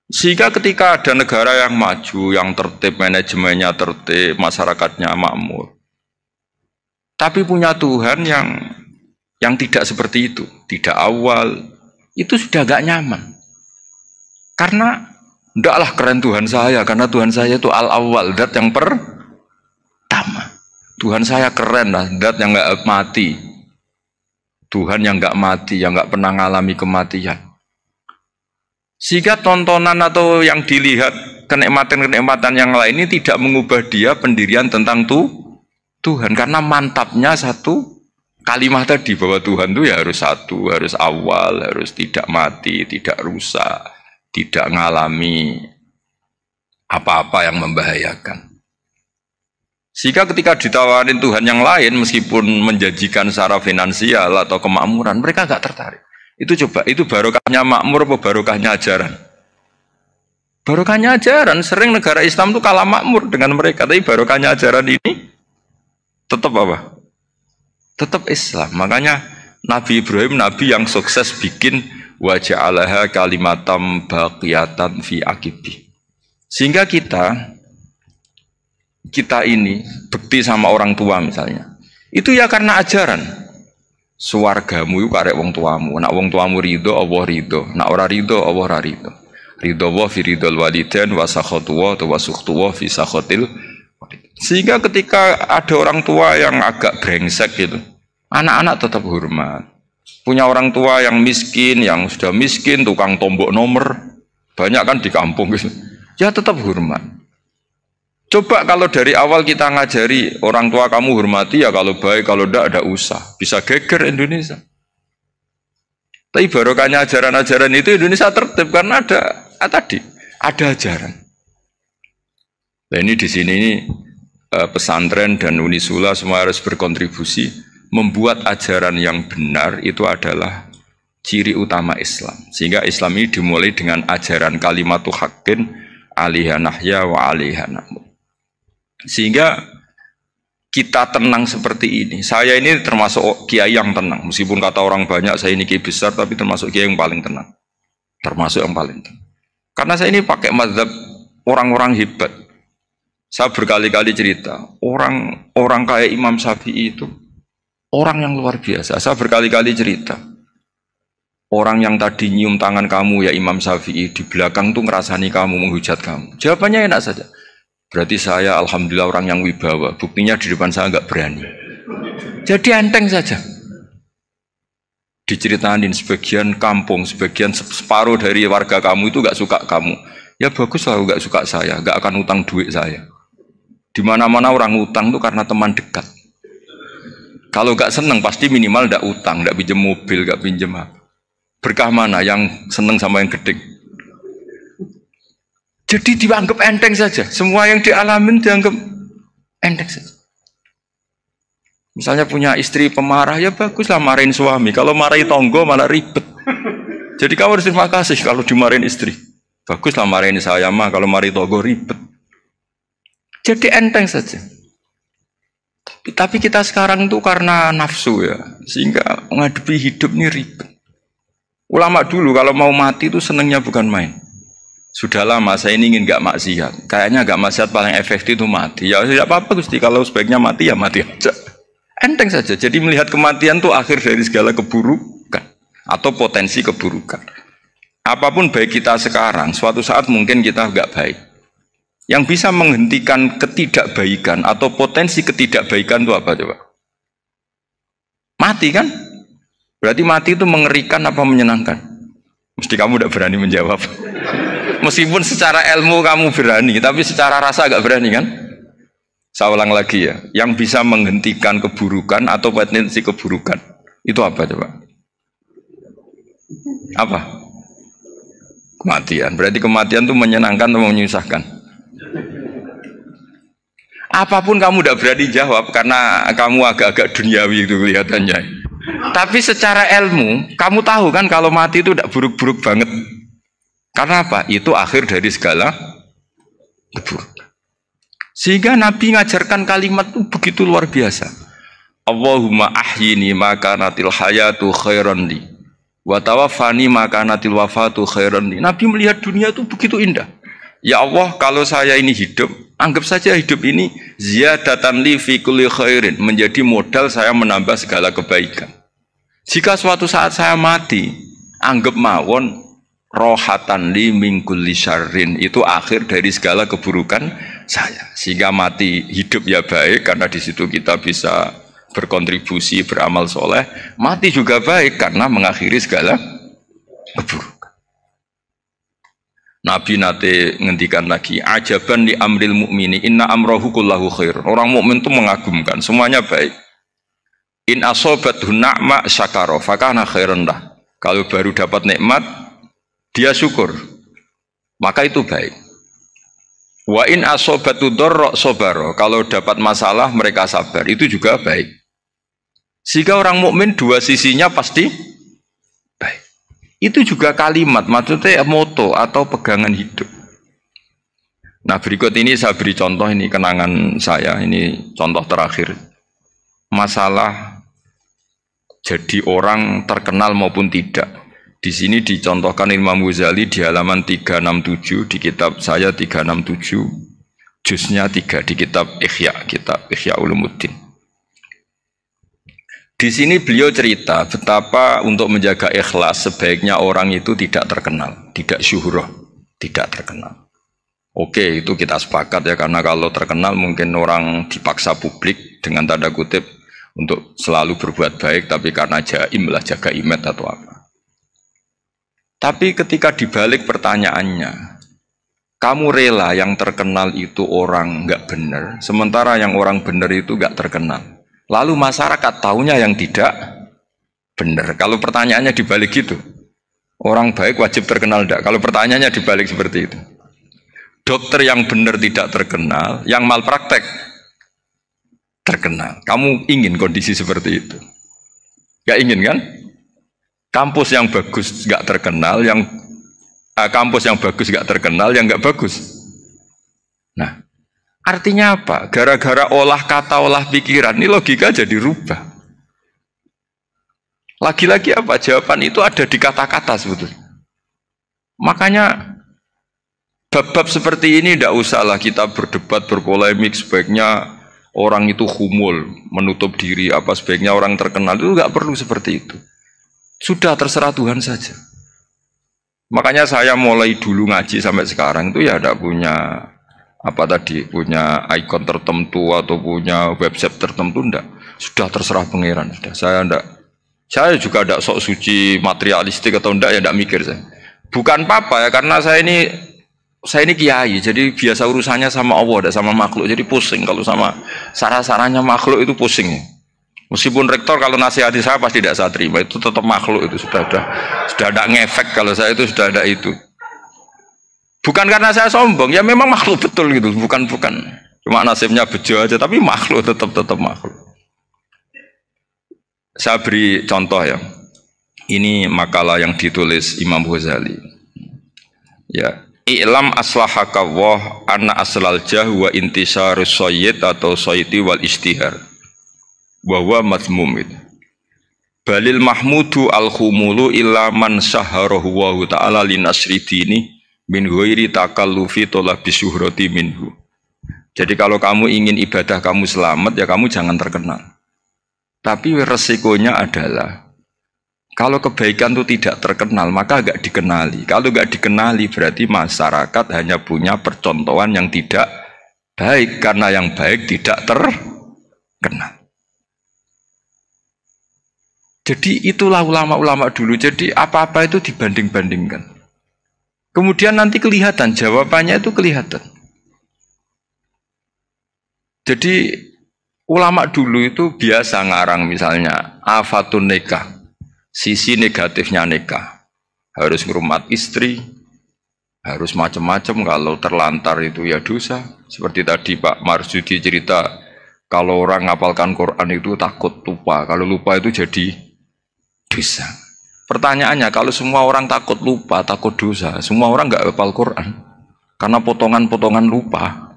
Sehingga ketika ada negara yang maju, yang tertib, manajemennya tertib, masyarakatnya makmur, tapi punya Tuhan yang tidak seperti itu, tidak awal, itu sudah gak nyaman. Karena ndaklah keren Tuhan saya, karena Tuhan saya itu al-awwal, dat yang pertama. Tuhan saya keren lah, dat yang gak mati. Tuhan yang gak mati, yang gak pernah mengalami kematian. Sehingga tontonan atau yang dilihat kenikmatan-kenikmatan yang lain ini tidak mengubah dia pendirian tentang Tuhan. Karena mantapnya satu kalimat tadi bahwa Tuhan itu ya harus satu, harus awal, harus tidak mati, tidak rusak, tidak mengalami apa-apa yang membahayakan. Sehingga ketika ditawarin Tuhan yang lain meskipun menjanjikan secara finansial atau kemakmuran, mereka gak tertarik. Itu coba, itu barokahnya makmur apa barokahnya ajaran? Barokahnya ajaran, sering negara Islam itu kalah makmur dengan mereka, tapi barokahnya ajaran ini tetap apa? tetap Islam. Makanya Nabi Ibrahim nabi yang sukses bikin wa ja'alaha kalimatam baqiyatan fi aqibi. Sehingga kita ini bekti sama orang tua misalnya. Itu ya karena ajaran. Suwargamu iku karek wong tuamu. Nak wong tuamu ridho, Allah ridho. Nak ora ridho, Allah ora ridho. Ridho wa fi ridhol walidain wa sakhatu wa sukhtu wa fi sakhatil. Sehingga ketika ada orang tua yang agak brengsek gitu, anak-anak tetap hormat. Punya orang tua yang miskin, yang sudah miskin, tukang tombok nomor, banyak kan di kampung gitu. Ya tetap hormat. Coba kalau dari awal kita ngajari orang tua kamu hormati ya kalau baik, kalau tidak usah. Bisa geger Indonesia. Tapi barokahnya ajaran-ajaran itu Indonesia tertib karena ada ajaran. Nah ini di sini ini pesantren dan Unisula semua harus berkontribusi membuat ajaran yang benar itu adalah ciri utama Islam. Sehingga Islam ini dimulai dengan ajaran kalimatu haqqin alaiha nahya wa alaiha namut. Sehingga kita tenang seperti ini. Saya ini termasuk kiai yang tenang. Meskipun kata orang banyak saya ini kiai besar, tapi termasuk kiai yang paling tenang. Termasuk yang paling tenang. Karena saya ini pakai mazhab orang-orang hebat. Saya berkali-kali cerita, orang kayak Imam Syafi'i itu orang yang luar biasa. Saya berkali-kali cerita, orang yang tadi nyium tangan kamu ya Imam Syafi'i, di belakang tuh ngerasani kamu, menghujat kamu. Jawabannya enak saja. Berarti saya alhamdulillah orang yang wibawa. Buktinya di depan saya nggak berani. Jadi enteng saja. Diceritain sebagian kampung, sebagian separuh dari warga kamu itu nggak suka kamu. Ya bagus lah nggak suka saya, nggak akan utang duit saya. Di mana-mana orang utang tuh karena teman dekat. Kalau nggak seneng pasti minimal nggak utang, nggak pinjam mobil, nggak pinjam apa. Berkah mana yang seneng sama yang gede? Jadi dianggap enteng saja. Semua yang dialamin dianggap enteng saja. Misalnya punya istri pemarah, ya baguslah marahin suami. Kalau marahin tonggo malah ribet. Jadi kamu harus terima kasih kalau dimarahin istri. Baguslah marahin saya mah, kalau marahin tonggo ribet. Jadi enteng saja. Tapi kita sekarang tuh karena nafsu ya, sehingga menghadapi hidup ini ribet. Ulama dulu kalau mau mati itu senengnya bukan main. Sudah lama saya ini ingin gak maksiat. Kayaknya gak maksiat paling efektif itu mati. Ya tidak apa-apa Gusti, kalau sebaiknya mati ya mati aja. Enteng saja. Jadi melihat kematian itu akhir dari segala keburukan atau potensi keburukan. Apapun baik kita sekarang, suatu saat mungkin kita gak baik. Yang bisa menghentikan ketidakbaikan atau potensi ketidakbaikan itu apa coba? Mati kan? Berarti mati itu mengerikan apa menyenangkan? Mesti kamu tidak berani menjawab. Meskipun secara ilmu kamu berani, tapi secara rasa agak berani kan? Saya ulang lagi ya, yang bisa menghentikan keburukan atau potensi keburukan itu apa coba? Apa? Kematian. Berarti kematian itu menyenangkan atau menyusahkan? Apapun kamu tidak berani jawab karena kamu agak-agak duniawi itu kelihatannya. Tapi secara ilmu, kamu tahu kan kalau mati itu tidak buruk-buruk banget. Karena apa? Itu akhir dari segala keburukan. Sehingga Nabi ngajarkan kalimat itu begitu luar biasa. Allahumma ahyini maka natil hayatu khairan li wa tawaffani maka natil wafatu khairan li. Nabi melihat dunia itu begitu indah. Ya Allah, kalau saya ini hidup, anggap saja hidup ini ziyadatan li fi kulli khairin, menjadi modal saya menambah segala kebaikan. Jika suatu saat saya mati, anggap mawon rohatan li min kulli syarrin, itu akhir dari segala keburukan saya. Sehingga mati hidup ya baik karena di situ kita bisa berkontribusi beramal soleh. Mati juga baik karena mengakhiri segala keburukan. Nabi nate ngendikan lagi, ajaban li amril mu'mini inna amrohu kullahu khair. Orang mukmin itu mengagumkan, semuanya baik. In asobathu na'ma syakara fakana khairan lah. Kalau baru dapat nikmat dia syukur, maka itu baik. Wa in asobatu dorro sobaro, kalau dapat masalah mereka sabar, itu juga baik. Sehingga orang mukmin dua sisinya pasti baik. Itu juga kalimat, maksudnya moto atau pegangan hidup. Nah berikut ini saya beri contoh, ini kenangan saya, ini contoh terakhir. Masalah jadi orang terkenal maupun tidak. Di sini dicontohkan Imam Ghazali di halaman 367 di kitab saya 367 juznya 3 di kitab Ihya Ulumuddin. Di sini beliau cerita betapa untuk menjaga ikhlas sebaiknya orang itu tidak terkenal, tidak syuhrah, tidak terkenal. Oke, itu kita sepakat ya, karena kalau terkenal mungkin orang dipaksa publik dengan tanda kutip untuk selalu berbuat baik, tapi karena jaim lah, jaga image atau apa. Tapi ketika dibalik pertanyaannya, kamu rela yang terkenal itu orang nggak benar, sementara yang orang benar itu nggak terkenal. Lalu masyarakat taunya yang tidak benar. Kalau pertanyaannya dibalik gitu, orang baik wajib terkenal enggak? Kalau pertanyaannya dibalik seperti itu. Dokter yang benar tidak terkenal, yang malpraktek terkenal. Kamu ingin kondisi seperti itu? Gak ingin kan? Kampus yang bagus gak terkenal, kampus yang bagus gak terkenal, yang gak bagus. Nah, artinya apa? Gara-gara olah kata, olah pikiran, ini logika jadi rubah. Lagi-lagi apa? Jawaban itu ada di kata-kata sebetulnya. Makanya bab-bab seperti ini tidak usahlah kita berdebat, berpolemik, sebaiknya orang itu humul, menutup diri, apa sebaiknya orang terkenal, itu nggak perlu seperti itu. Sudah terserah Tuhan saja. Makanya saya mulai dulu ngaji sampai sekarang itu ya tidak punya punya ikon tertentu atau punya website tertentu, enggak. Sudah terserah pangeran. Saya juga tidak sok suci materialistik atau enggak, ya tidak mikir saya. Bukan apa-apa ya, karena saya ini kiai, jadi biasa urusannya sama Allah, tidak sama makhluk. Jadi pusing kalau sama sarah-sarahnya makhluk itu pusing. Meskipun rektor kalau nasihati saya pasti tidak saya terima, itu tetap makhluk, itu sudah ada ngefek kalau saya itu sudah ada itu. Bukan karena saya sombong, ya memang makhluk betul gitu, bukan. Cuma nasibnya bejo aja, tapi makhluk tetap makhluk. Saya beri contoh ya. Ini makalah yang ditulis Imam Ghazali. Ya. I'lam aslahaka Allah anna aslal jah wa intisarus sayyid atau sayyidi wal istihar wa huwa mazmum. Balil mahmudu al-khumulu illa man saharahu wa ta'ala linasri dini min ghairi takallufi talabi syuhrati minhu. Jadi kalau kamu ingin ibadah kamu selamat, ya kamu jangan terkenal. Tapi resikonya adalah kalau kebaikan itu tidak terkenal, maka enggak dikenali. Kalau enggak dikenali, berarti masyarakat hanya punya percontohan yang tidak baik, karena yang baik tidak terkenal. Jadi itulah ulama-ulama dulu. Jadi apa-apa itu dibanding-bandingkan. Kemudian nanti kelihatan, jawabannya itu kelihatan. Jadi ulama dulu itu biasa ngarang misalnya afatun nikah. Sisi negatifnya nikah, harus ngrumat istri, harus macam-macam. Kalau terlantar itu ya dosa. Seperti tadi Pak Marsudi cerita, kalau orang ngapalkan Quran itu takut lupa, kalau lupa itu jadi dosa. Pertanyaannya, kalau semua orang takut lupa, takut dosa, semua orang nggak hafal Quran karena potongan-potongan lupa.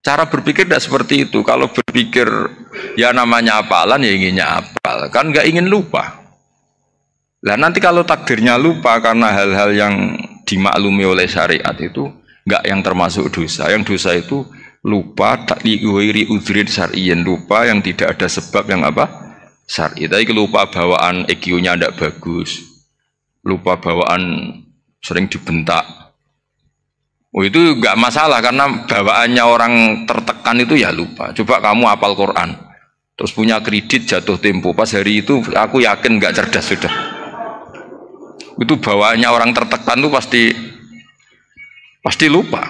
Cara berpikir tidak seperti itu. Kalau berpikir ya namanya hafalan, ya inginnya hafal, kan nggak ingin lupa. Lah nanti kalau takdirnya lupa karena hal-hal yang dimaklumi oleh syariat itu nggak yang termasuk dosa. Yang dosa itu lupa takliwiri udrin syar'iyin, lupa yang tidak ada sebab yang apa syar'i. Tapi lupa bawaan EQ-nya tidak bagus, lupa bawaan sering dibentak. Oh itu nggak masalah karena bawaannya orang tertekan itu ya lupa. Coba kamu hafal Quran, terus punya kredit jatuh tempo, pas hari itu aku yakin nggak cerdas sudah. Itu bawaannya orang tertekan itu pasti lupa.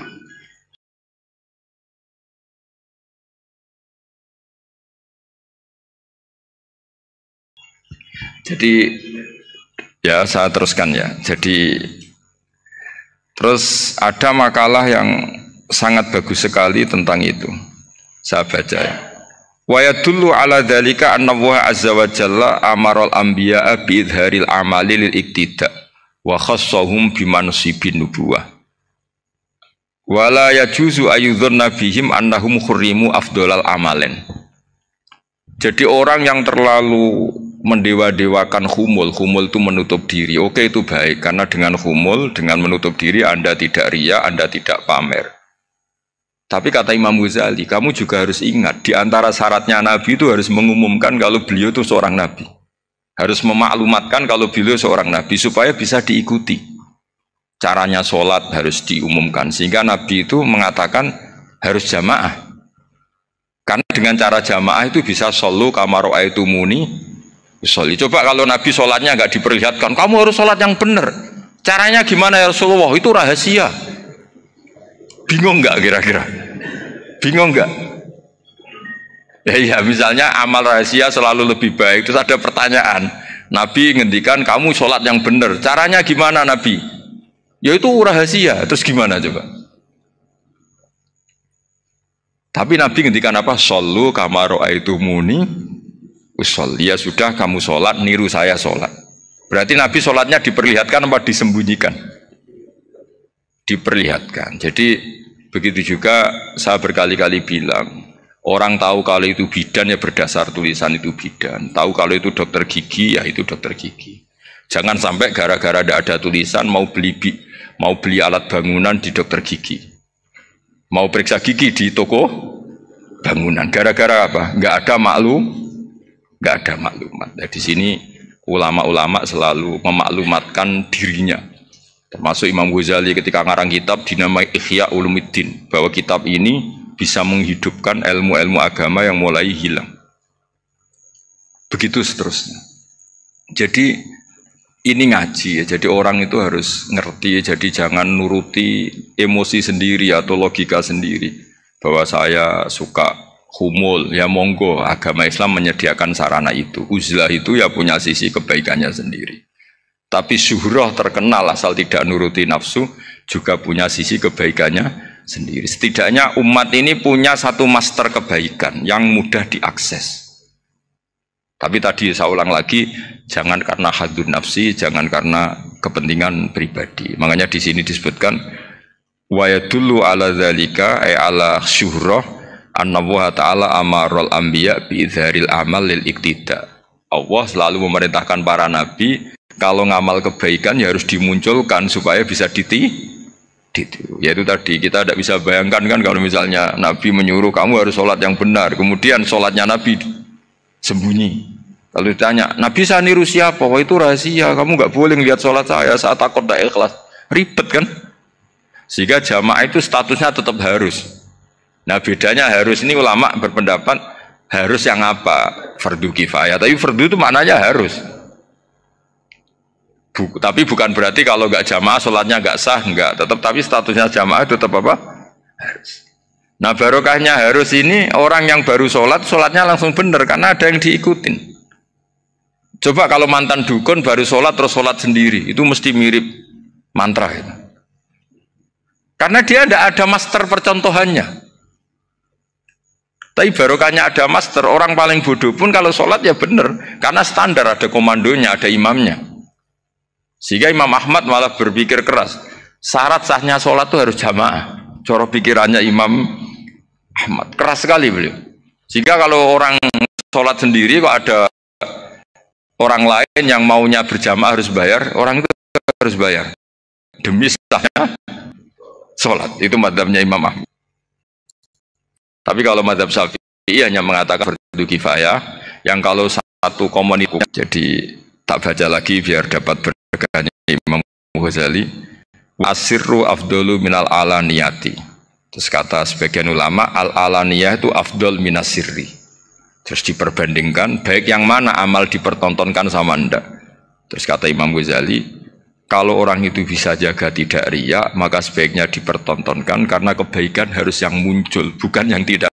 Jadi ya saya teruskan ya. Jadi terus ada makalah yang sangat bagus sekali tentang itu. Saya baca ya. Wa yadullu ala dzalika anna Allah azza wa jalla amaral anbiya'a bi idharil amali lil iktida wa khassahum bi mansibin nubuwah. Wa la yajuzu ayyudhanna bihim annahum khurrimu afdhalal amalen. Jadi orang yang terlalu mendewa-dewakan khumul. Khumul itu menutup diri. Oke, itu baik karena dengan khumul, dengan menutup diri Anda tidak ria, Anda tidak pamer. Tapi kata Imam Ghazali, kamu juga harus ingat di antara syaratnya Nabi itu harus mengumumkan kalau beliau itu seorang Nabi. Harus memaklumatkan kalau beliau seorang Nabi supaya bisa diikuti. Caranya sholat harus diumumkan sehingga Nabi itu mengatakan harus jamaah. Karena dengan cara jamaah itu bisa shollu kama ra'aitumuni usolli. Coba kalau Nabi sholatnya nggak diperlihatkan, kamu harus sholat yang benar. Caranya gimana ya Rasulullah? Itu rahasia. Bingung nggak kira-kira? Bingung nggak? Ya misalnya amal rahasia selalu lebih baik. Terus ada pertanyaan, Nabi ngendikan kamu sholat yang benar. Caranya gimana Nabi? Ya itu rahasia. Terus gimana coba? Tapi Nabi ngendikan apa? Shollu kama ra'aitumuni usolli. Ya sudah kamu sholat, niru saya sholat. Berarti Nabi sholatnya diperlihatkan apa disembunyikan? Diperlihatkan. Jadi begitu juga saya berkali-kali bilang, orang tahu kalau itu bidan ya berdasar tulisan itu bidan. Tahu kalau itu dokter gigi ya itu dokter gigi. Jangan sampai gara-gara tidak ada tulisan mau beli alat bangunan di dokter gigi. Mau periksa gigi di toko bangunan. Gara-gara apa? Nggak ada maklumat. Nah, di sini ulama-ulama selalu memaklumatkan dirinya. Termasuk Imam Ghazali ketika ngarang kitab dinamai Ihya Ulumuddin, bahwa kitab ini bisa menghidupkan ilmu-ilmu agama yang mulai hilang. Begitu seterusnya. Jadi ini ngaji ya. Jadi orang itu harus ngerti. Jadi jangan nuruti emosi sendiri atau logika sendiri. Bahwa saya suka humul, ya monggo. Agama Islam menyediakan sarana itu. Uzlah itu ya punya sisi kebaikannya sendiri. Tapi syuhrah terkenal asal tidak nuruti nafsu juga punya sisi kebaikannya sendiri. Setidaknya umat ini punya satu master kebaikan yang mudah diakses. Tapi tadi saya ulang lagi, jangan karena hadun nafsi, jangan karena kepentingan pribadi. Makanya di sini disebutkan wa yadullu ala dzalika ay ala syuhrah annallaha ta'ala amarul anbiya bi idharil amal lil iktida. Allah selalu memerintahkan para nabi kalau ngamal kebaikan ya harus dimunculkan supaya bisa ditiru. Yaitu tadi kita tidak bisa bayangkan kan kalau misalnya Nabi menyuruh kamu harus sholat yang benar, kemudian sholatnya Nabi sembunyi. Kalau ditanya, Nabi saya niru siapa? Wah itu rahasia, kamu nggak boleh lihat sholat saya takut tidak ikhlas. Ribet kan? Sehingga jamaah itu statusnya tetap harus. Nah bedanya harus ini ulama berpendapat harus yang apa? Fardu kifayah. Tapi fardu itu maknanya harus. Tapi bukan berarti kalau nggak jamaah sholatnya nggak sah, nggak. Tapi statusnya jamaah tetap apa? Harus. Nah barokahnya harus ini orang yang baru sholatnya langsung benar karena ada yang diikutin. Coba kalau mantan dukun baru sholat terus sholat sendiri, itu mesti mirip mantra itu. Karena dia tidak ada master percontohannya. Tapi barokahnya ada master, orang paling bodoh pun kalau sholat ya benar, karena standar ada komandonya, ada imamnya. Sehingga Imam Ahmad malah berpikir keras, syarat sahnya sholat itu harus jamaah. Cara pikirannya Imam Ahmad keras sekali beliau. Sehingga kalau orang sholat sendiri kok ada orang lain yang maunya berjamaah harus bayar, orang itu harus bayar demi sahnya sholat. Itu madzhabnya Imam Ahmad. Tapi kalau madzhab Syafi'i hanya mengatakan fardu kifayah, yang kalau satu komunitas, jadi tak baca lagi biar dapat berkahnya Imam Ghazali. Asirru afdolu minal alaniyati. Terus kata sebagian ulama, al alaniyah itu afdol minasirri. Terus diperbandingkan baik yang mana amal dipertontonkan sama anda. Terus kata Imam Ghazali, kalau orang itu bisa jaga tidak riya, maka sebaiknya dipertontonkan karena kebaikan harus yang muncul, bukan yang tidak